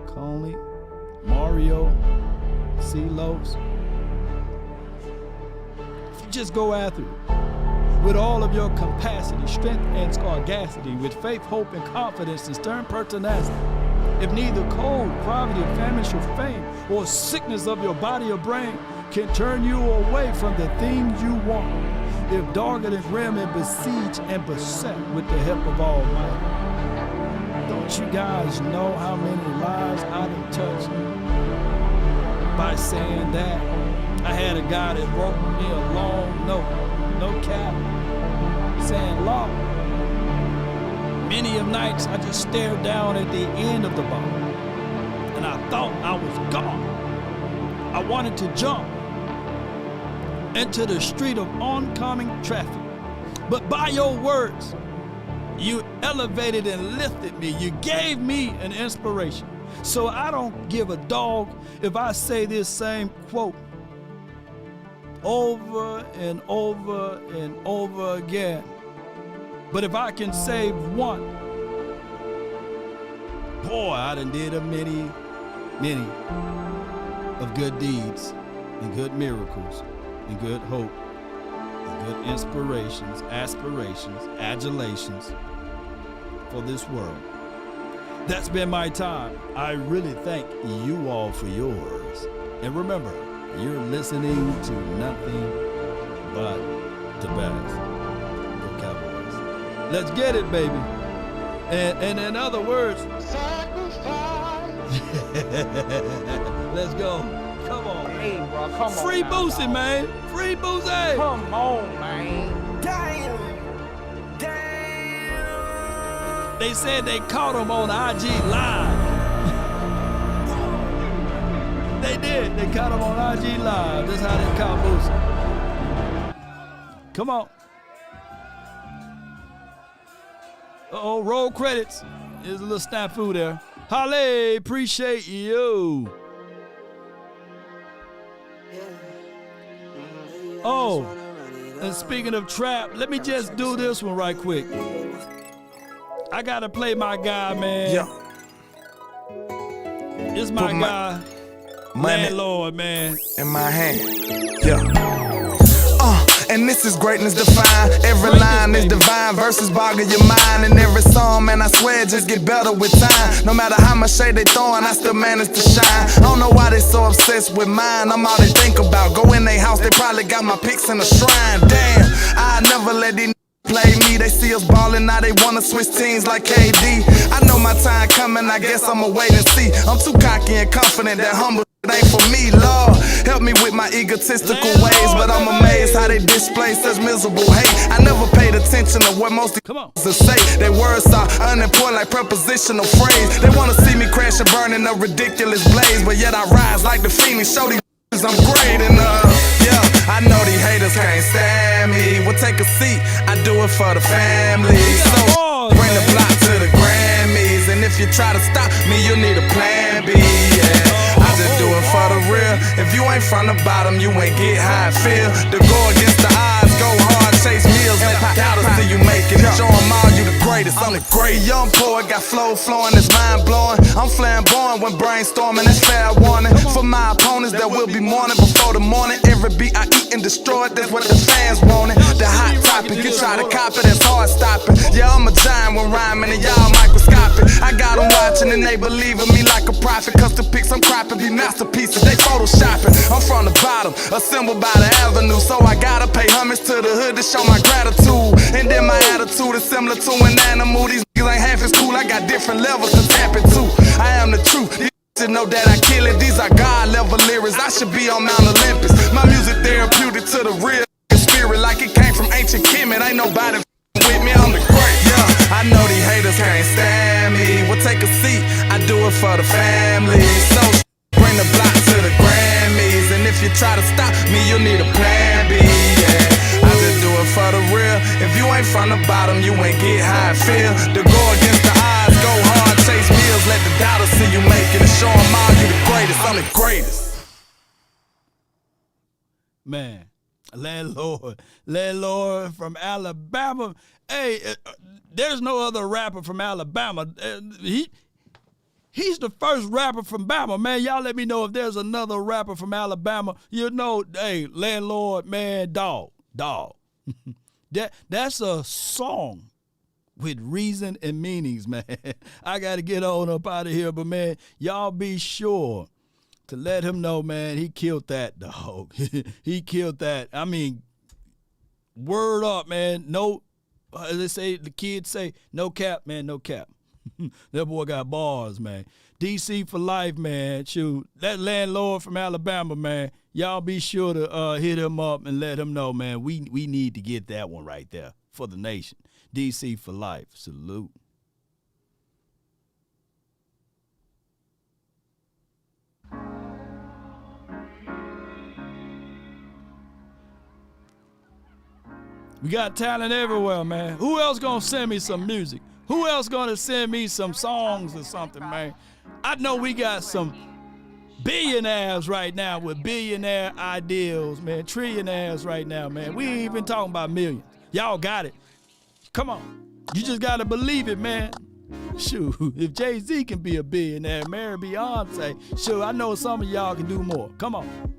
Conley, Mario, C-Los. If you just go after it with all of your capacity, strength, and sagacity, with faith, hope, and confidence, and stern pertinacity, if neither cold, poverty, famish, or fame, or sickness of your body or brain can turn you away from the things you want, if dogged and grim and besieged and beset with the help of Almighty. Don't you guys know how many lives I done touched by saying that? I had a guy that wrote me a long note, no cap, saying, Lord, many of nights I just stared down at the end of the bar, and I thought I was gone. I wanted to jump into the street of oncoming traffic. But by your words, you elevated and lifted me. You gave me an inspiration. So I don't give a dog if I say this same quote over and over and over again. But if I can save one, boy, I done did a many of good deeds and good miracles and good hope, and good inspirations, aspirations, adulations for this world. That's been my time. I really thank you all for yours. And remember, you're listening to nothing but the best. Go Cowboys. Let's get it, baby. And in other words, sacrifice. Let's go. Come on. Hey, bro, come on. Free Boosie, man. Free Boosie. Come on, man. Damn. They said they caught him on IG Live. They did. They caught him on IG Live. That's how they caught Boosie. Come on. Uh-oh, roll credits. There's a little snafu there. Holly, appreciate you. Oh, and speaking of trap, let me just do this one right quick. I gotta play my guy, man. Yeah. This my guy, Landlord, man. In my hand. Yeah. And this is greatness defined. Every line is divine, verses boggle your mind. And every song, man, I swear, just get better with time. No matter how much shade they throwing, I still manage to shine. I don't know why they so obsessed with mine. I'm all they think about. Go in their house, they probably got my pics in a shrine. Damn, I never let these play me. They see us ballin', now they wanna switch teams like KD. I know my time coming, I guess I'ma wait and see. I'm too cocky and confident that humble ain't for me, Lord. Help me with my egotistical ways, but I'm amazed how they display such miserable hate. I never paid attention to what most to say. Their words are unimportant like prepositional phrase. They wanna see me crash and burn in a ridiculous blaze, but yet I rise like the Phoenix. Show these I'm great enough. Yeah, I know these haters can't stand me. Well, take a seat, I do it for the family. So bring the block to the Grammys, and if you try to stop me, you need a plan B. Yeah. I just do it for the real. If you ain't from the bottom, you ain't get how I feel. To go against the odds, go hard, chase meals, let doubters till you make it. Show them all you the greatest. I'm the great young poet, got flow flowing, it's mind blowing. I'm flamboyant when brainstorming, that's fair warning. For my opponents, there will be morning before the morning. Every beat I eat and destroy it, that's what the fans wanted. The hot topic, you try to copy, that's hard stopping. Yeah, I'm a giant when rhyming and y'all microscopic. I got them watching and they believe in me like a prophet. Custom pics I'm cropping, be masterpieces, they photoshopping. I'm from the bottom, assembled by the avenue. So I gotta pay homage to the hood to show my gratitude. And then my attitude is similar to an animal. These niggas ain't half as cool, I got different levels to tap into. I am the truth, these should know that I kill it. These are God level lyrics, I should be on Mount Olympus. My music therapeutic to the real spirit, like it came from ancient Kemet. Ain't nobody with me, I'm the great. Yeah, I know these haters can't stand me. Well, take a seat, I do it for the family. So bring the block to the Grammys, and if you try to stop me, you need a plan B. Yeah, I just do it for the real. If you ain't from the bottom, you ain't get how I feel. To go against the odds, go hard, chase meals, let the doubters see you make it, and show them all you the greatest. I'm the greatest. Man, Landlord from Alabama. Hey, there's no other rapper from Alabama. He's the first rapper from Bama, man. Y'all let me know if there's another rapper from Alabama. You know, hey, Landlord, man, dog. That's a song with reason and meanings, man. I got to get on up out of here, but, man, y'all be sure to let him know, man, he killed that, dog. He killed that. I mean, word up, man. No, let's say the kids say, no cap, man, no cap. That boy got bars, man. DC for life, man. Shoot, that Landlord from Alabama, man. Y'all be sure to hit him up and let him know, man. We need to get that one right there for the nation. DC for life. Salute. We got talent everywhere, man. Who else gonna send me some music? Who else gonna send me some songs or something, man? I know we got some billionaires right now with billionaire ideals, man. Trillionaires right now, man. We ain't even talking about millions. Y'all got it. Come on. You just gotta believe it, man. Shoot, if Jay-Z can be a billionaire, marry Beyonce, shoot, I know some of y'all can do more. Come on.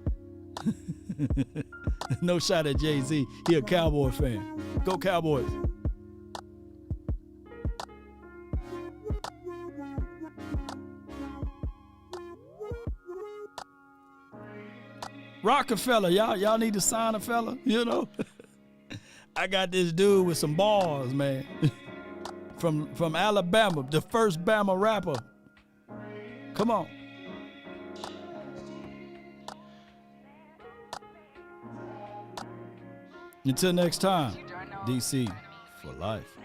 No shot at Jay-Z. He a Cowboy fan. Go Cowboys. Rockefeller, y'all need to sign a fella, you know? I got this dude with some bars, man. from Alabama, the first Bama rapper. Come on. Until next time, DC for life.